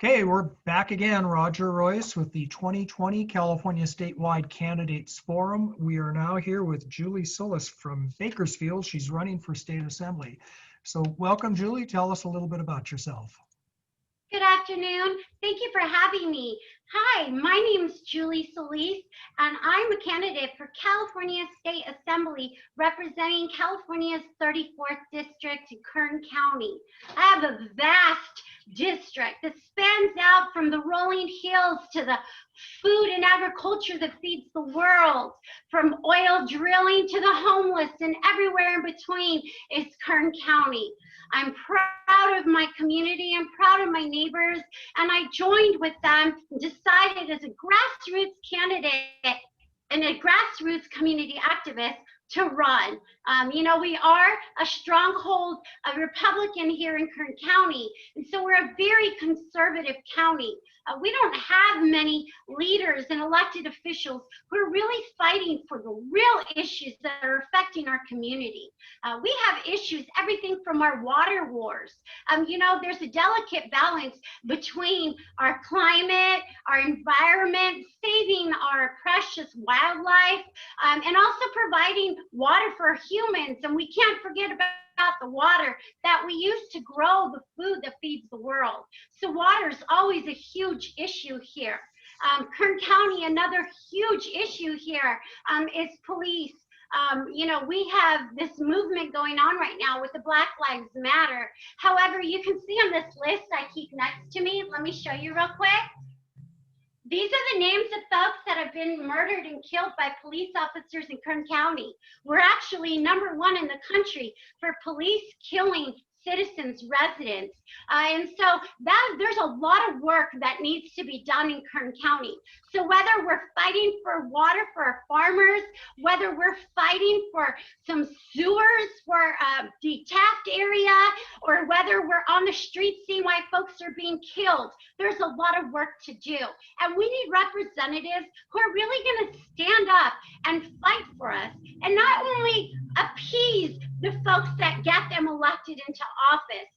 Okay, we're back again. Roger Royce with the 2020 California Statewide Candidates Forum. We are now here with Julie Solis from Bakersfield. She's running for state assembly. So welcome, Julie. Tell us a little bit about yourself. Good afternoon. Thank you for having me. Hi, my name is Julie Solis, and I'm a candidate for California State Assembly representing California's 34th District in Kern County. I have a vast district that spans out from the rolling hills to the food and agriculture that feeds the world, from oil drilling to the homeless, and everywhere in between is Kern County. I'm proud of my community, I'm proud of my neighbors, and I joined with them and decided as a grassroots candidate and a grassroots community activist to run. We are a stronghold, a Republican here in Kern County, and so we're a very conservative county. We don't have many leaders and elected officials who are really fighting for the real issues that are affecting our community. We have issues, everything from our water wars. There's a delicate balance between our climate, our environment, saving our precious wildlife, and also providing water for humans. And we can't forget about the water that we use to grow the food that feeds the world. So water is always a huge issue here. Kern County, another huge issue here is police. We have this movement going on right now with the Black Lives Matter. However, you can see on this list I keep next to me. Let me show you real quick. These are the names of folks that have been murdered and killed by police officers in Kern County. We're actually #1 in the country for police killing citizens, residents. And so there's a lot of work that needs to be done in Kern County. So whether we're fighting for water for our farmers, whether we're fighting for some sewers for the Taft area, or whether we're on the street seeing why folks are being killed, there's a lot of work to do. And we need representatives who are really going to stand up and fight for us, and not only appease the folks that get them elected into office.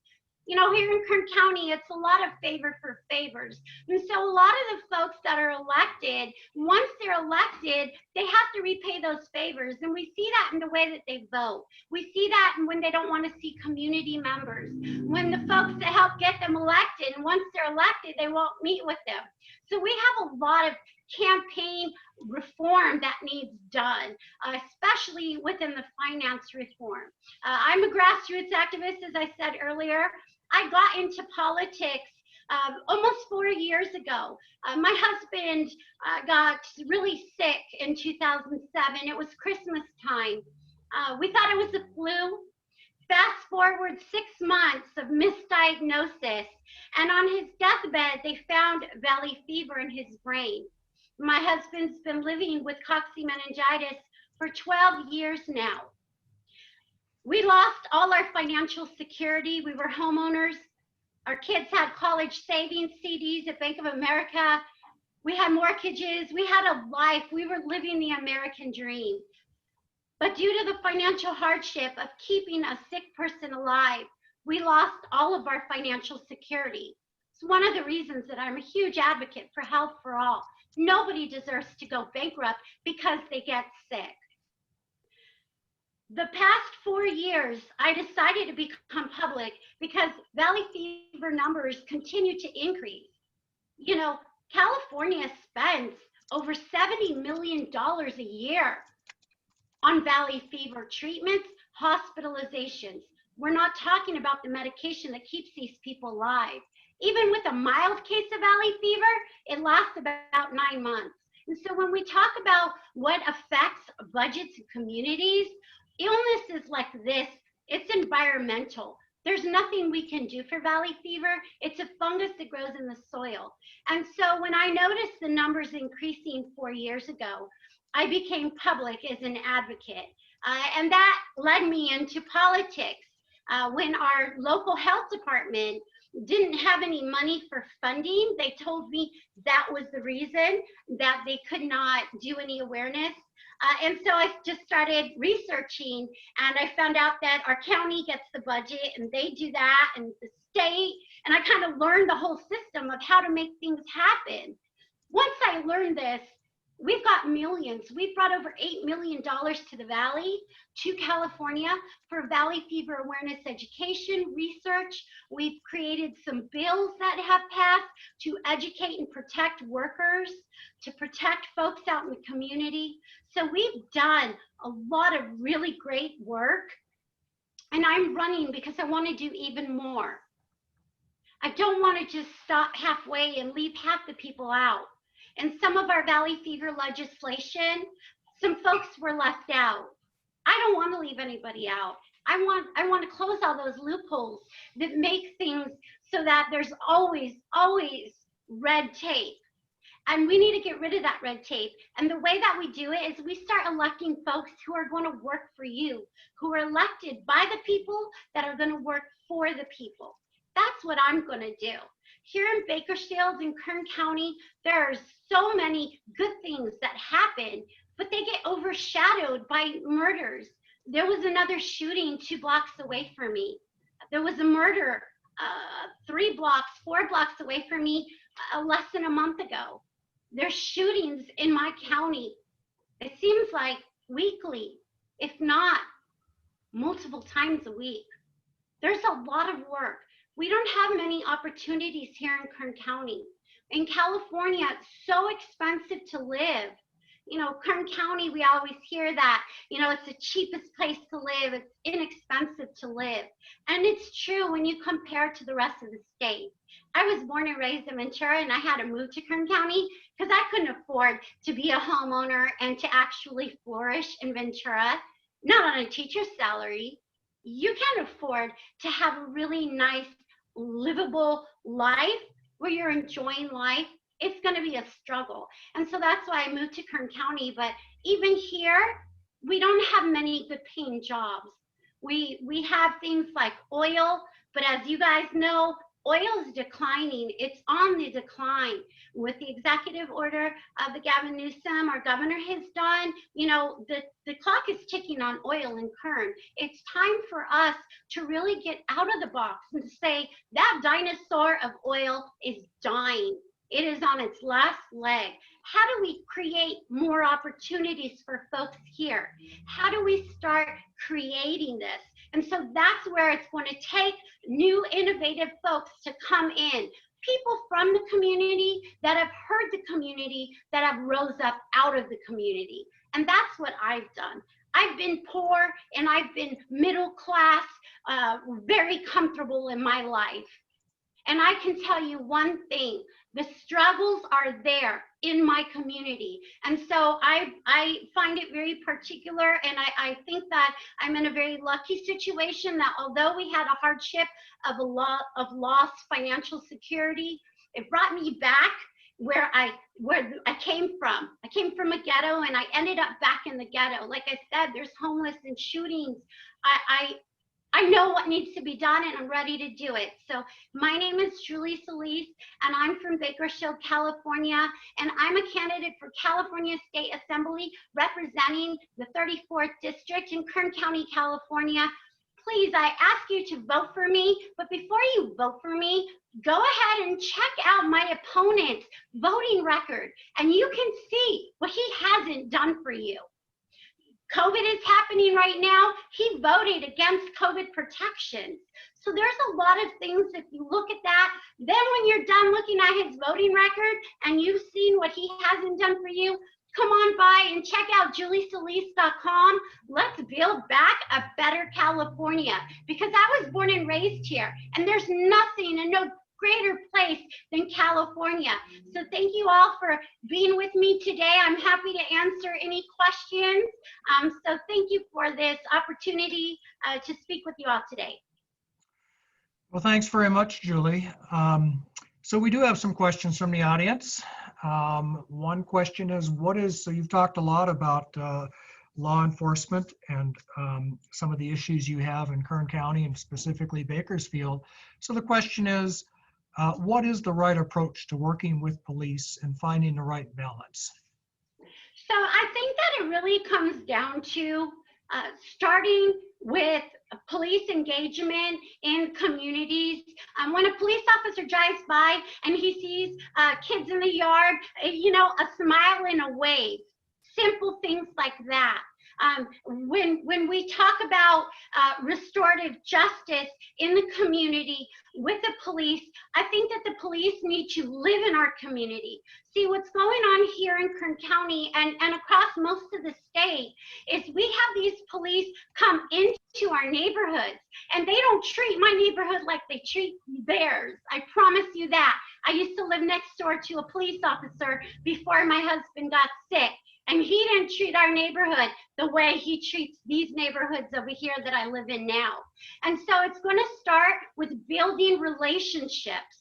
Here in Kern County, it's a lot of favor for favors. And so a lot of the folks that are elected, once they're elected, they have to repay those favors. And we see that in the way that they vote. We see that when they don't want to see community members. When the folks that help get them elected, and once they're elected, they won't meet with them. So we have a lot of campaign reform that needs done, especially within the finance reform. I'm a grassroots activist, as I said earlier. I got into politics almost 4 years ago. My husband got really sick in 2007. It was Christmas time. We thought it was the flu. Fast forward 6 months of misdiagnosis, and on his deathbed, they found valley fever in his brain. My husband's been living with cocci meningitis for 12 years now. We lost all our financial security. We were homeowners. Our kids had college savings CDs at Bank of America. We had mortgages. We had a life. We were living the American dream. But due to the financial hardship of keeping a sick person alive, we lost all of our financial security. It's one of the reasons that I'm a huge advocate for health for all. Nobody deserves to go bankrupt because they get sick. The past 4 years, I decided to become public because valley fever numbers continue to increase. California spends over $70 million a year on valley fever treatments, hospitalizations. We're not talking about the medication that keeps these people alive. Even with a mild case of valley fever, it lasts about 9 months. And so when we talk about what affects budgets and communities, illnesses like this, it's environmental. There's nothing we can do for valley fever. It's a fungus that grows in the soil. And so when I noticed the numbers increasing 4 years ago, I became public as an advocate. And that led me into politics. When our local health department didn't have any money for funding, they told me that was the reason that they could not do any awareness. And so I just started researching, and I found out that our county gets the budget and they do that, and the state and I kind of learned the whole system of how to make things happen. Once I learned this, we've got millions. We've brought over $8 million to the Valley, to California, for Valley fever awareness education, research. We've created some bills that have passed to educate and protect workers, to protect folks out in the community. So we've done a lot of really great work, and I'm running because I want to do even more. I don't want to just stop halfway and leave half the people out. In some of our Valley fever legislation, some folks were left out. I don't want to leave anybody out. I want to close all those loopholes that make things so that there's always red tape. And we need to get rid of that red tape. And the way that we do it is we start electing folks who are going to work for you, who are elected by the people that are going to work for the people. That's what I'm going to do. Here in Bakersfield and Kern County, there are so many good things that happen, but they get overshadowed by murders. There was another shooting 2 blocks away from me. There was a murder 3 blocks, 4 blocks away from me less than a month ago. There's shootings in my county. It seems like weekly, if not multiple times a week. There's a lot of work. We don't have many opportunities here in Kern County. In California, it's so expensive to live. You know, Kern County, we always hear that, you know, it's the cheapest place to live. It's inexpensive to live. And it's true when you compare to the rest of the state. I was born and raised in Ventura, and I had to move to Kern County because I couldn't afford to be a homeowner and to actually flourish in Ventura, not on a teacher's salary. You can't afford to have a really nice, livable life where you're enjoying life. It's going to be a struggle. And so that's why I moved to Kern County. But even here, we don't have many good paying jobs. We have things like oil, but as you guys know, oil is declining. It's on the decline. With the executive order of the Gavin Newsom, our governor, has done, you know, the clock is ticking on oil in Kern. It's time for us to really get out of the box and say that dinosaur of oil is dying. It is on its last leg. How do we create more opportunities for folks here? How do we start creating this? And so that's where it's going to take new innovative folks to come in. People from the community that have heard the community, that have rose up out of the community. And that's what I've done. I've been poor and I've been middle class, very comfortable in my life. And I can tell you one thing, the struggles are there in my community. And so I find it very particular, and I think that I'm in a very lucky situation that although we had a hardship of a lot of lost financial security, it brought me back where I came from. I came from a ghetto and I ended up back in the ghetto. Like I said, there's homeless and shootings. I know what needs to be done and I'm ready to do it. So my name is Julie Solis and I'm from Bakersfield, California, and I'm a candidate for California State Assembly representing the 34th District in Kern County, California. Please, I ask you to vote for me, but before you vote for me, go ahead and check out my opponent's voting record and you can see what he hasn't done for you. COVID is happening right now. He voted against COVID protections. So there's a lot of things, if you look at that, then when you're done looking at his voting record and you've seen what he hasn't done for you, come on by and check out juliesolis.com. Let's build back a better California, because I was born and raised here and there's nothing and no greater place than California. So thank you all for being with me today. I'm happy to answer any questions. So thank you for this opportunity to speak with you all today. Well, thanks very much, Julie. So we do have some questions from the audience. One question is, so you've talked a lot about law enforcement and some of the issues you have in Kern County and specifically Bakersfield. So the question is, what is the right approach to working with police and finding the right balance? So I think that it really comes down to starting with police engagement in communities. When a police officer drives by and he sees kids in the yard, a smile and a wave, simple things like that. When we talk about restorative justice in the community with the police, I think that the police need to live in our community. See, what's going on here in Kern County and across most of the state is we have these police come into our neighborhoods, and they don't treat my neighborhood like they treat theirs. I promise you that. I used to live next door to a police officer before my husband got sick. And he didn't treat our neighborhood the way he treats these neighborhoods over here that I live in now. And so it's going to start with building relationships.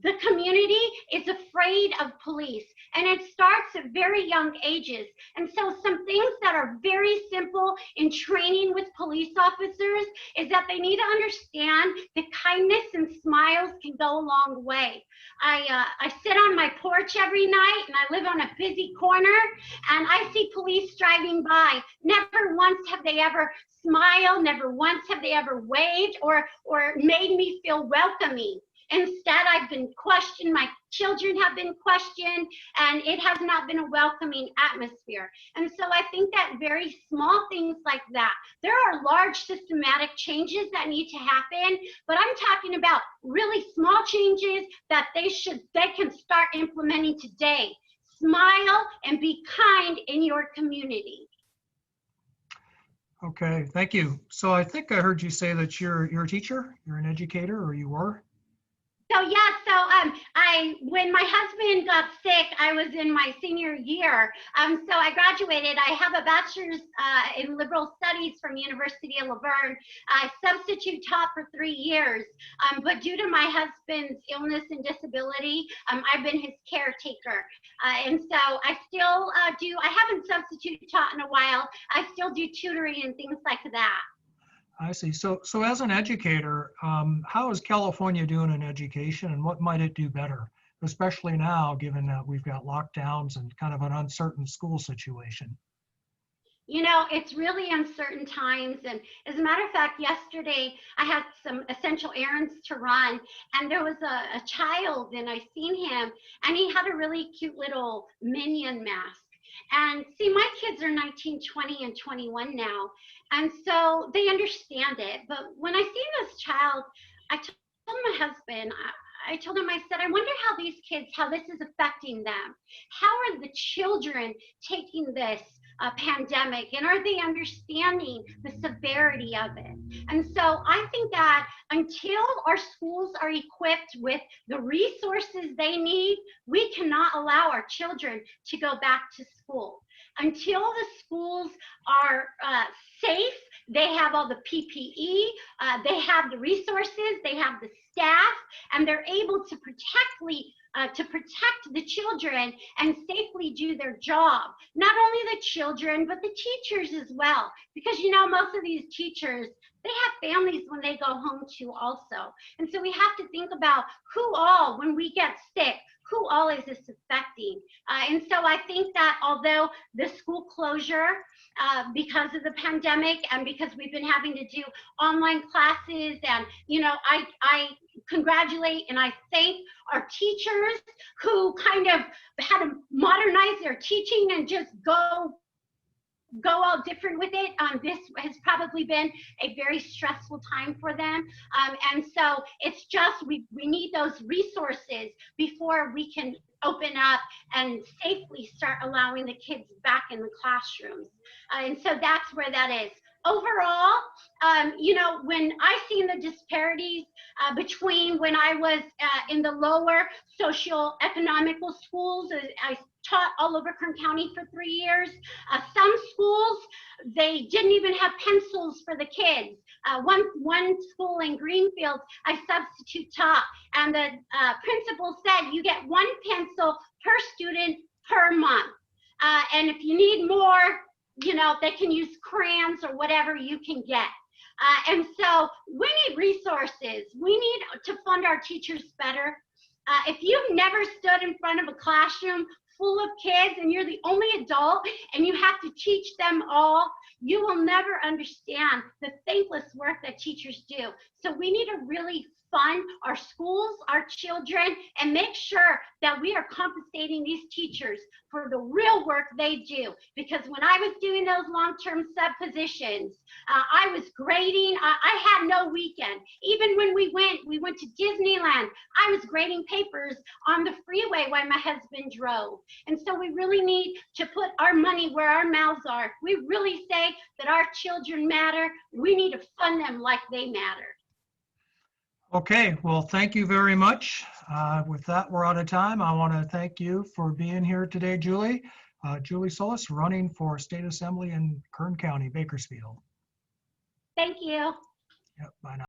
The community is afraid of police, and it starts at very young ages. And so some things that are very simple in training with police officers is that they need to understand that kindness and smiles can go a long way. I sit on my porch every night, and I live on a busy corner, and I see police driving by. Never once have they ever smiled, never once have they ever waved or made me feel welcoming. Instead, I've been questioned, my children have been questioned, and it has not been a welcoming atmosphere. And so I think that very small things like that, there are large systematic changes that need to happen, but I'm talking about really small changes that they can start implementing today. Smile and be kind in your community. Okay, thank you. So I think I heard you say that you're a teacher, you're an educator, or you were? So when my husband got sick, I was in my senior year. So I graduated. I have a bachelor's in liberal studies from University of Laverne. I substitute taught for 3 years, but due to my husband's illness and disability, I've been his caretaker. And so I still I haven't substitute taught in a while. I still do tutoring and things like that. I see. So as an educator, how is California doing in education, and what might it do better, especially now, given that we've got lockdowns and kind of an uncertain school situation? It's really uncertain times. And as a matter of fact, yesterday I had some essential errands to run, and there was a child, and I seen him, and he had a really cute little minion mask. And see, my kids are 19, 20, and 21 now. And so they understand it. But when I seen this child, I told my husband, I told him, I said, I wonder how these kids, how this is affecting them. How are the children taking this pandemic, and are they understanding the severity of it? And so I think that until our schools are equipped with the resources they need, we cannot allow our children to go back to school. Until the schools are safe, they have all the PPE, they have the resources, they have the staff, and they're able to protect the children and safely do their job. Not only the children, but the teachers as well. Because most of these teachers, they have families when they go home too also. And so we have to think about who all, when we get sick, who all is this affecting? And so I think that although the school closure, because of the pandemic and because we've been having to do online classes, and I congratulate and I thank our teachers who kind of had to modernize their teaching and just go all different with it. This has probably been a very stressful time for them. And so it's just, we need those resources before we can open up and safely start allowing the kids back in the classrooms. And so that's where that is. Overall, when I seen the disparities between when I was in the lower socioeconomical schools, I taught all over Kern County for 3 years. Some schools, they didn't even have pencils for the kids. One school in Greenfield, I substitute taught, and the principal said you get 1 pencil per student per month. And if you need more, they can use crayons or whatever you can get. And so we need resources. We need to fund our teachers better. If you've never stood in front of a classroom full of kids and you're the only adult and you have to teach them all, you will never understand the thankless work that teachers do. So we need to really fund our schools, our children, and make sure that we are compensating these teachers for the real work they do. Because when I was doing those long-term sub positions, I was grading. I had no weekend. Even when we went to Disneyland, I was grading papers on the freeway while my husband drove. And so we really need to put our money where our mouths are. We really say that our children matter. We need to fund them like they matter. Okay, well, thank you very much. With that, we're out of time. I want to thank you for being here today, Julie. Julie Solis, running for State Assembly in Kern County, Bakersfield. Thank you. Yep, bye now.